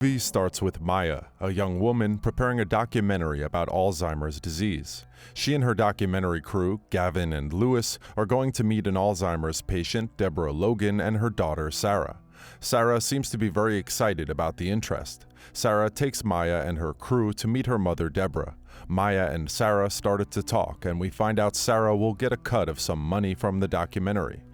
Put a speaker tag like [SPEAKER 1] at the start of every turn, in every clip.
[SPEAKER 1] The movie starts with Maya, a young woman preparing a documentary about Alzheimer's disease. She and her documentary crew, Gavin and Lewis, are going to meet an Alzheimer's patient, Deborah Logan, and her daughter, Sarah. Sarah seems to be very excited about the interest. Sarah takes Maya and her crew to meet her mother, Deborah. Maya and Sarah started to talk, and we find out Sarah will get a cut of some money from the documentary.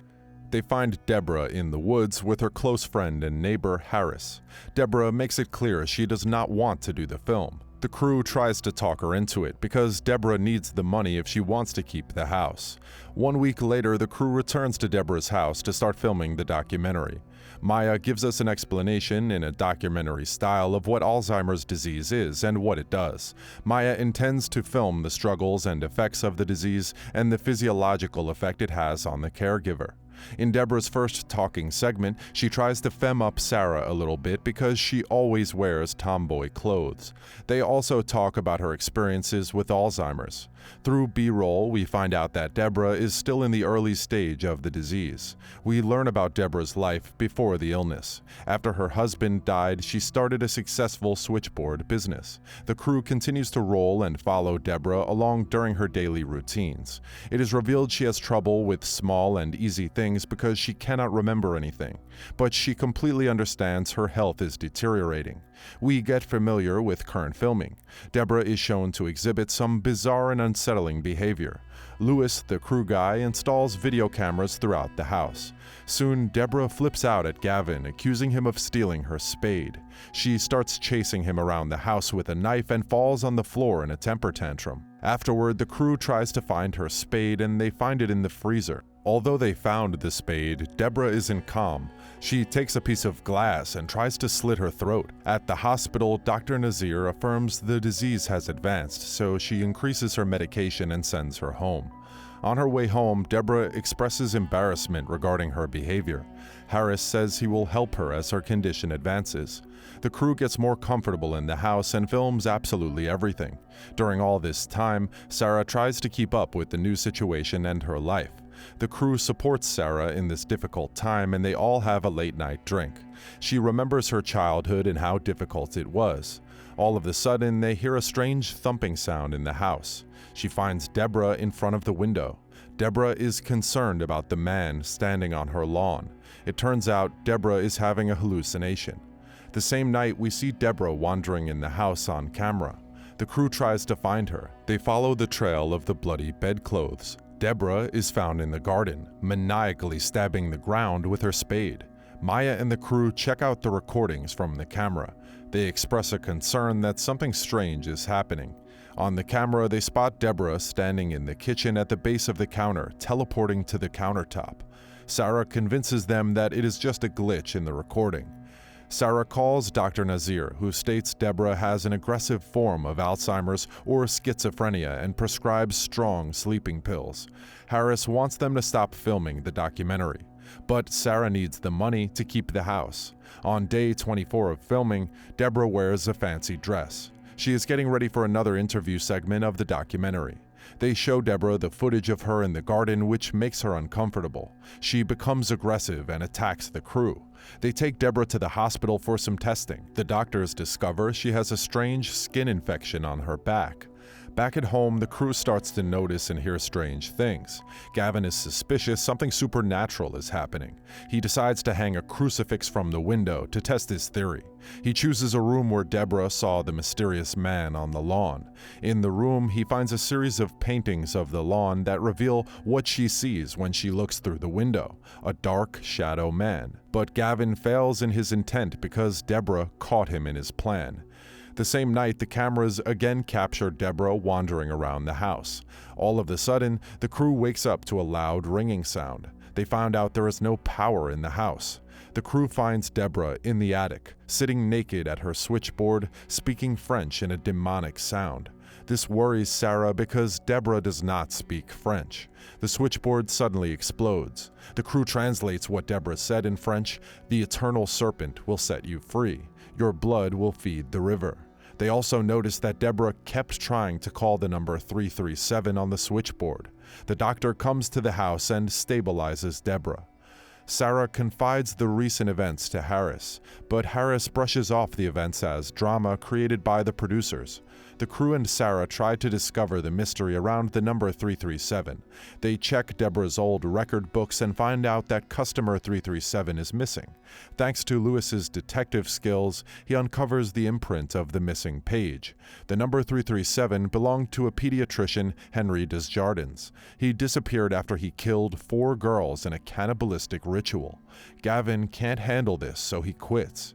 [SPEAKER 1] They find Deborah in the woods with her close friend and neighbor, Harris. Deborah makes it clear she does not want to do the film. The crew tries to talk her into it because Deborah needs the money if she wants to keep the house. 1 week later, the crew returns to Deborah's house to start filming the documentary. Maya gives us an explanation in a documentary style of what Alzheimer's disease is and what it does. Maya intends to film the struggles and effects of the disease and the physiological effect it has on the caregiver. In Deborah's first talking segment, she tries to femme up Sarah a little bit because she always wears tomboy clothes. They also talk about her experiences with Alzheimer's. Through B-roll, we find out that Deborah is still in the early stage of the disease. We learn about Deborah's life before the illness. After her husband died, she started a successful switchboard business. The crew continues to roll and follow Deborah along during her daily routines. It is revealed she has trouble with small and easy things because she cannot remember anything, but she completely understands her health is deteriorating. We get familiar with current filming. Deborah is shown to exhibit some bizarre and unsettling behavior. Lewis, the crew guy, installs video cameras throughout the house. Soon, Deborah flips out at Gavin, accusing him of stealing her spade. She starts chasing him around the house with a knife and falls on the floor in a temper tantrum. Afterward, the crew tries to find her spade and they find it in the freezer. Although they found the spade, Deborah isn't calm. She takes a piece of glass and tries to slit her throat. At the hospital, Dr. Nazir affirms the disease has advanced, so she increases her medication and sends her home. On her way home, Deborah expresses embarrassment regarding her behavior. Harris says he will help her as her condition advances. The crew gets more comfortable in the house and films absolutely everything. During all this time, Sarah tries to keep up with the new situation and her life. The crew supports Sarah in this difficult time and they all have a late-night drink. She remembers her childhood and how difficult it was. All of a sudden, they hear a strange thumping sound in the house. She finds Deborah in front of the window. Deborah is concerned about the man standing on her lawn. It turns out Deborah is having a hallucination. The same night, we see Deborah wandering in the house on camera. The crew tries to find her. They follow the trail of the bloody bedclothes. Deborah is found in the garden, maniacally stabbing the ground with her spade. Maya and the crew check out the recordings from the camera. They express a concern that something strange is happening. On the camera, they spot Deborah standing in the kitchen at the base of the counter, teleporting to the countertop. Sarah convinces them that it is just a glitch in the recording. Sarah calls Dr. Nazir, who states Deborah has an aggressive form of Alzheimer's or schizophrenia and prescribes strong sleeping pills. Harris wants them to stop filming the documentary, but Sarah needs the money to keep the house. On day 24 of filming, Deborah wears a fancy dress. She is getting ready for another interview segment of the documentary. They show Deborah the footage of her in the garden, which makes her uncomfortable. She becomes aggressive and attacks the crew. They take Deborah to the hospital for some testing. The doctors discover she has a strange skin infection on her back. Back at home, the crew starts to notice and hear strange things. Gavin is suspicious something supernatural is happening. He decides to hang a crucifix from the window to test his theory. He chooses a room where Deborah saw the mysterious man on the lawn. In the room, he finds a series of paintings of the lawn that reveal what she sees when she looks through the window, a dark shadow man. But Gavin fails in his intent because Deborah caught him in his plan. The same night, the cameras again capture Deborah wandering around the house. All of a sudden, the crew wakes up to a loud ringing sound. They found out there is no power in the house. The crew finds Deborah in the attic, sitting naked at her switchboard, speaking French in a demonic sound. This worries Sarah because Deborah does not speak French. The switchboard suddenly explodes. The crew translates what Deborah said in French: "The eternal serpent will set you free. Your blood will feed the river." They also noticed that Deborah kept trying to call the number 337 on the switchboard. The doctor comes to the house and stabilizes Deborah. Sarah confides the recent events to Harris, but Harris brushes off the events as drama created by the producers. The crew and Sarah try to discover the mystery around the number 337. They check Deborah's old record books and find out that customer 337 is missing. Thanks to Lewis's detective skills, he uncovers the imprint of the missing page. The number 337 belonged to a pediatrician, Henry Desjardins. He disappeared after he killed 4 girls in a cannibalistic ritual. Gavin can't handle this, so he quits.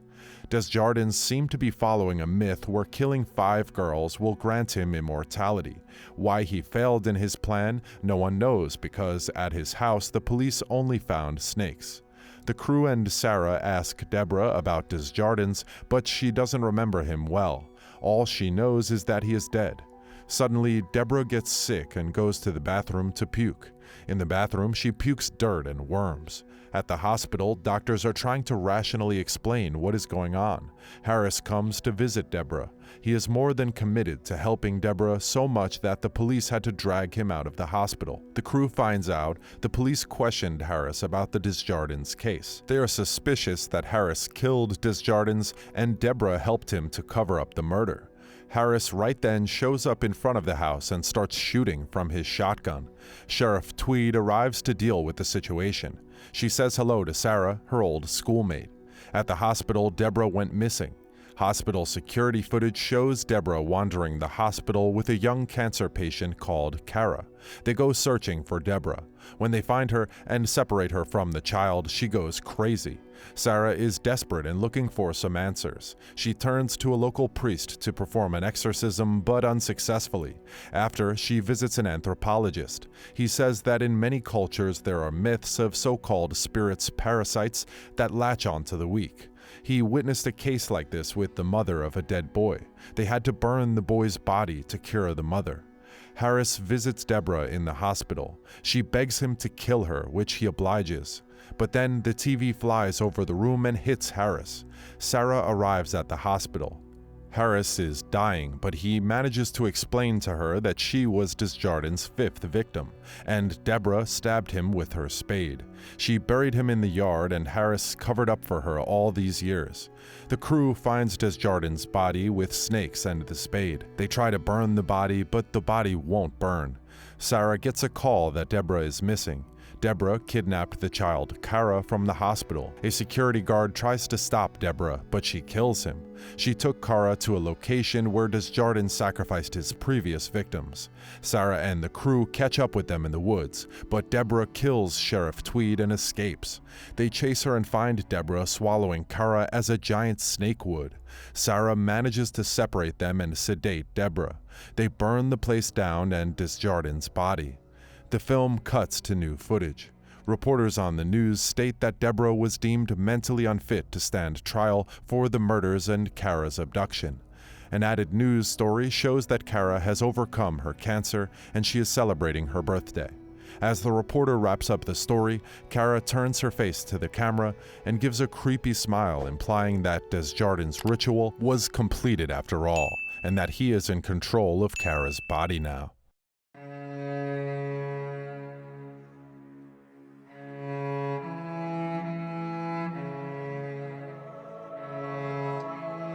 [SPEAKER 1] Desjardins seemed to be following a myth where killing 5 girls will grant him immortality. Why he failed in his plan, no one knows, because at his house the police only found snakes. The crew and Sarah ask Deborah about Desjardins, but she doesn't remember him well. All she knows is that he is dead. Suddenly, Deborah gets sick and goes to the bathroom to puke. In the bathroom, she pukes dirt and worms. At the hospital, doctors are trying to rationally explain what is going on. Harris comes to visit Deborah. He is more than committed to helping Deborah, so much that the police had to drag him out of the hospital. The crew finds out the police questioned Harris about the Desjardins case. They are suspicious that Harris killed Desjardins and Deborah helped him to cover up the murder. Harris right then shows up in front of the house and starts shooting from his shotgun. Sheriff Tweed arrives to deal with the situation. She says hello to Sarah, her old schoolmate. At the hospital, Deborah went missing. Hospital security footage shows Deborah wandering the hospital with a young cancer patient called Kara. They go searching for Deborah. When they find her and separate her from the child, she goes crazy. Sarah is desperate and looking for some answers. She turns to a local priest to perform an exorcism, but unsuccessfully. After, she visits an anthropologist. He says that in many cultures there are myths of so-called spirits parasites that latch onto the weak. He witnessed a case like this with the mother of a dead boy. They had to burn the boy's body to cure the mother. Harris visits Deborah in the hospital. She begs him to kill her, which he obliges. But then the TV flies over the room and hits Harris. Sarah arrives at the hospital. Harris is dying, but he manages to explain to her that she was Desjardins' 5th victim, and Deborah stabbed him with her spade. She buried him in the yard, and Harris covered up for her all these years. The crew finds Desjardins' body with snakes and the spade. They try to burn the body, but the body won't burn. Sarah gets a call that Deborah is missing. Deborah kidnapped the child Kara from the hospital. A security guard tries to stop Deborah, but she kills him. She took Kara to a location where Desjardins sacrificed his previous victims. Sarah and the crew catch up with them in the woods, but Deborah kills Sheriff Tweed and escapes. They chase her and find Deborah swallowing Kara as a giant snake would. Sarah manages to separate them and sedate Deborah. They burn the place down and Desjardins' body. The film cuts to new footage. Reporters on the news state that Deborah was deemed mentally unfit to stand trial for the murders and Kara's abduction. An added news story shows that Kara has overcome her cancer and she is celebrating her birthday. As the reporter wraps up the story, Kara turns her face to the camera and gives a creepy smile, implying that Desjardins' ritual was completed after all, and that he is in control of Kara's body now.